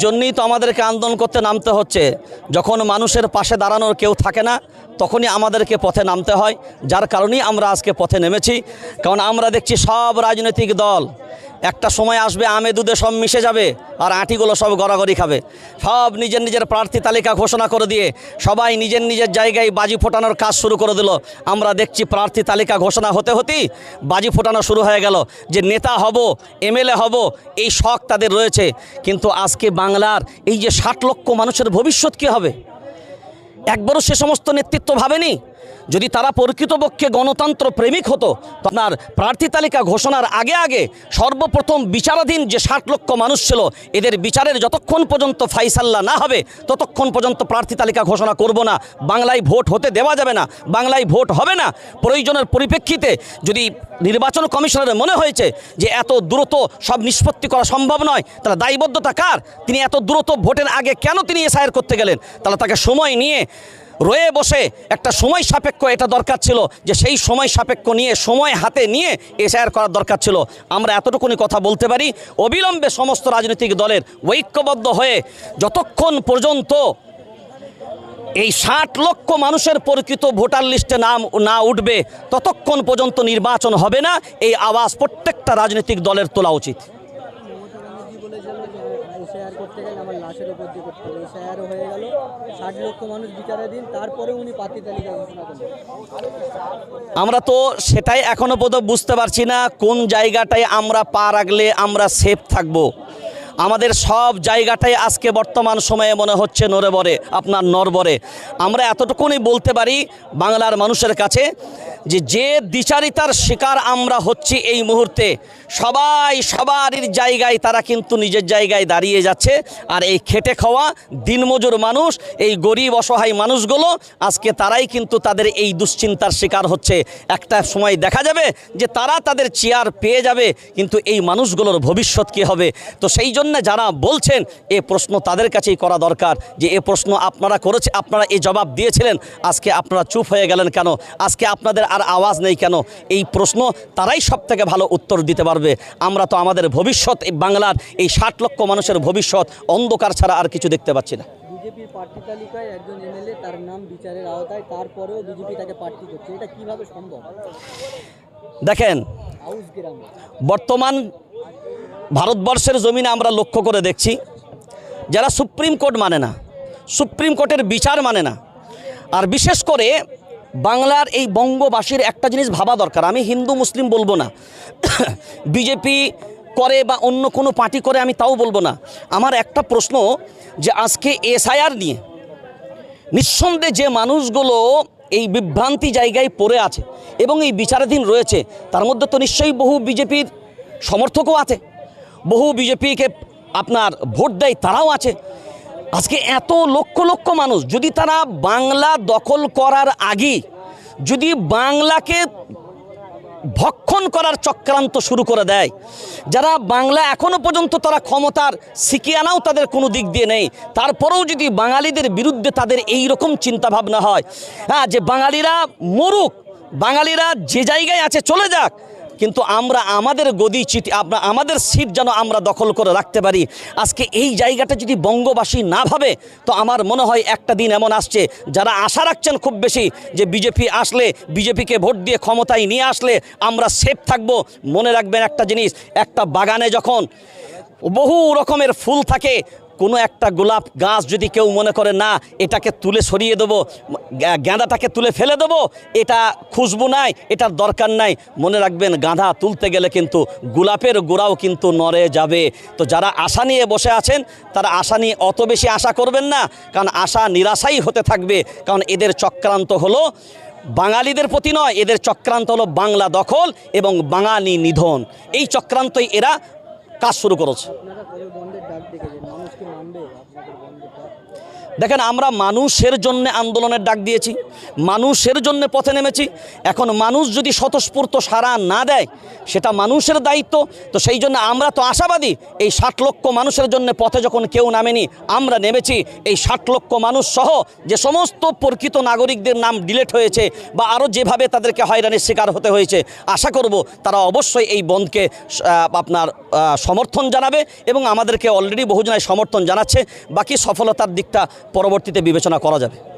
জন্যই তো আমাদেরকে আন্দোলন করতে নামতে হচ্ছে। যখন মানুষের পাশে দাঁড়ানোর কেউ থাকে না তখনই আমাদেরকে পথে নামতে হয়, যার কারণেই আমরা আজকে পথে নেমেছি। কারণ আমরা দেখছি সব রাজনৈতিক দল একটা সময় আসবে আমে দুধে সব মিশে যাবে আর আঁটিগুলো সব গড়াগড়ি খাবে। সব নিজের নিজের প্রার্থী তালিকা ঘোষণা করে দিয়ে সবাই নিজের নিজের জায়গায় বাজি ফোটানোর কাজ শুরু করে দিল। আমরা দেখছি প্রার্থী তালিকা ঘোষণা হতে হতেই বাজি ফোটানো শুরু হয়ে গেল যে নেতা হব, এমএলএ হব, এই শখ তাদের রয়েছে। কিন্তু আজকে বাংলার এই যে 60 লক্ষ মানুষের ভবিষ্যৎ কী হবে, একবারও সে সমস্ত নেতৃত্ব ভাবেনি। যদি তারা প্রকৃতপক্ষে গণতন্ত্র প্রেমিক হতো তো আপনার প্রার্থী তালিকা ঘোষণার আগে আগে সর্বপ্রথম বিচারাধীন যে 60 লক্ষ মানুষ ছিল এদের বিচারের যতক্ষণ পর্যন্ত ফাইসাল্লা না হবে ততক্ষণ পর্যন্ত প্রার্থী তালিকা ঘোষণা করব না। বাংলায় ভোট হতে দেওয়া যাবে না, বাংলায় ভোট হবে না। প্রয়োজনের পরিপ্রেক্ষিতে যদি নির্বাচন কমিশনের মনে হয়েছে যে এত দ্রুত সব নিষ্পত্তি করা সম্ভব নয়, তাহলে দায়বদ্ধতা কার? তিনি এত দ্রুত ভোটের আগে কেন তিনি এসআইআর করতে গেলেন? তাহলে তাকে সময় নিয়ে রয়ে বসে একটা সময় সাপেক্ষ এটা দরকার ছিল, যে সেই সময় সাপেক্ষ নিয়ে সময় হাতে নিয়ে এসআইআর করার দরকার ছিল। আমরা এতটুকুনি কথা বলতে পারি, অবিলম্বে সমস্ত রাজনৈতিক দলের ঐক্যবদ্ধ হয়ে যতক্ষণ পর্যন্ত এই 60 লক্ষ মানুষের প্রকৃত ভোটার লিস্টে নাম না উঠবে ততক্ষণ পর্যন্ত নির্বাচন হবে না। এই আওয়াজ প্রত্যেকটা রাজনৈতিক দলের তোলা উচিত। আমরা তো সেটাই এখনো পর্যন্ত বুঝতে পারছি না কোন জায়গাটায় আমরা পা রাখলে আমরা সেফ থাকবো। আমাদের সব জায়গাটাই আজকে বর্তমান সময়ে মনে হচ্ছে নড়বড়ে। আমরা এতটুকুনি বলতে পারি বাংলার মানুষের কাছে যে দ্বিচারিতার শিকার আমরা হচ্ছি এই মুহূর্তে, সবাই সবারই জায়গায় তারা কিন্তু নিজের জায়গায় দাঁড়িয়ে যাচ্ছে। আর এই খেটে খাওয়া দিনমজুর মানুষ, এই গরিব অসহায় মানুষগুলো আজকে তারাই কিন্তু তাদের এই দুশ্চিন্তার শিকার হচ্ছে। একটা সময় দেখা যাবে যে তারা তাদের চেয়ার পেয়ে যাবে, কিন্তু এই মানুষগুলোর ভবিষ্যৎ কী হবে? তো সেই জন্য যারা বলছেন এ প্রশ্ন তাদের কাছেই করা দরকার যে এ প্রশ্ন আপনারা করেছে, আপনারা এই জবাব দিয়েছিলেন, আজকে আপনারা চুপ হয়ে গেলেন কেন? আজকে আপনাদের আর আওয়াজ নেই কেন? এই প্রশ্ন তারাই সব থেকে ভালো উত্তর দিতে পারবে। আমরা তো আমাদের ভবিষ্যৎ, এই বাংলার এই 60 লক্ষ মানুষের ভবিষ্যৎ অন্ধকার ছাড়া আর কিছু দেখতে পাচ্ছি না। বিজেপির প্রার্থী তালিকায় একজন এমএলএ, তার নাম বিচারের আওতায়, তারপরেও বিজেপি তাকে প্রার্থী করছে, এটা কিভাবে সম্ভব? দেখেন, বর্তমান ভারতবর্ষের জমিনে আমরা লক্ষ্য করে দেখছি যারা সুপ্রিম কোর্ট মানে না, সুপ্রিম কোর্টের বিচার মানে না, আর বিশেষ করে বাংলার এই বঙ্গবাসীর একটা জিনিস ভাবা দরকার। আমি হিন্দু মুসলিম বলবো না, বিজেপি করে বা অন্য কোনো পার্টি করে আমি তাও বলবো না। আমার একটা প্রশ্ন যে আজকে এসআইআর নিয়ে নিঃসন্দেহে যে মানুষগুলো এই বিভ্রান্তি জায়গায় পড়ে আছে এবং এই বিচারাধীন রয়েছে, তার মধ্যে তো নিশ্চয়ই বহু বিজেপির সমর্থকও আছে, বহু বিজেপিকে আপনার ভোট দেয় তারাও আছে। আজকে এত লক্ষ লক্ষ মানুষ যদি তারা বাংলা দখল করার আগে যদি বাংলাকে ভক্ষণ করার চক্রান্ত শুরু করে দেয়, যারা বাংলা এখনও পর্যন্ত তারা ক্ষমতার সিকিয়ানাও তাদের কোনো দিক দিয়ে নেই, তারপরেও যদি বাঙালিদের বিরুদ্ধে তাদের এই রকম চিন্তাভাবনা হয়, যে বাঙালিরা মরুক, বাঙালিরা যে জায়গায় আছে চলে যাক, কিন্তু আমরা আমাদের গদি চিঠি আমাদের সিট যেন আমরা দখল করে রাখতে পারি। আজকে এই জায়গাটা যদি বঙ্গবাসী না ভাবে তো আমার মনে হয় একটা দিন এমন আসছে যারা আশা রাখছেন খুব বেশি যে বিজেপি আসলে, বিজেপিকে ভোট দিয়ে ক্ষমতায় নিয়ে আসলে আমরা সেফ থাকব। মনে রাখবেন একটা জিনিস, একটা বাগানে যখন বহু রকমের ফুল থাকে, কোনো একটা গোলাপ গাছ যদি কেউ মনে করে না এটাকে তুলে সরিয়ে দেবো, গাঁদাটাকে তুলে ফেলে দেবো, এটা খুশবু নাই, এটার দরকার নাই, মনে রাখবেন গাঁদা তুলতে গেলে কিন্তু গোলাপের গোড়াও কিন্তু নড়ে যাবে। তো যারা আশা নিয়ে বসে আছেন তারা আশা নিয়ে অত বেশি আশা করবেন না, কারণ আশা নিরাশাই হতে থাকবে। কারণ এদের চক্রান্ত হলো বাঙালিদের প্রতি নয়, এদের চক্রান্ত হলো বাংলা দখল এবং বাঙালি নিধন। এই চক্রান্তই এরা কাজ শুরু করেছে। দেখেন, আমরা মানুষের জন্য আন্দোলনের ডাক দিয়েছি, মানুষের জন্য পথে নেমেছি। এখন মানুষ যদি স্বতঃস্ফূর্ত সাড়া না দেয় সেটা মানুষের দায়িত্ব। তো সেই জন্য আমরা তো আশাবাদী, এই 60 লক্ষ মানুষের জন্য পথে যখন কেউ নামেনি, আমরা নেমেছি। এই 60 লক্ষ মানুষ সহ যে সমস্ত প্রকৃত নাগরিকদের নাম ডিলিট হয়েছে বা আরও যেভাবে তাদেরকে হয়রানির শিকার হতে হয়েছে, আশা করব তারা অবশ্যই এই বন্ধকে আপনার সমর্থন জানাবে এবং আমাদেরকে অলরেডি বহুজনায় সমর্থন জানাচ্ছে। বাকি সফলতার দিকটা পরবর্তীতে বিবেচনা করা যাবে।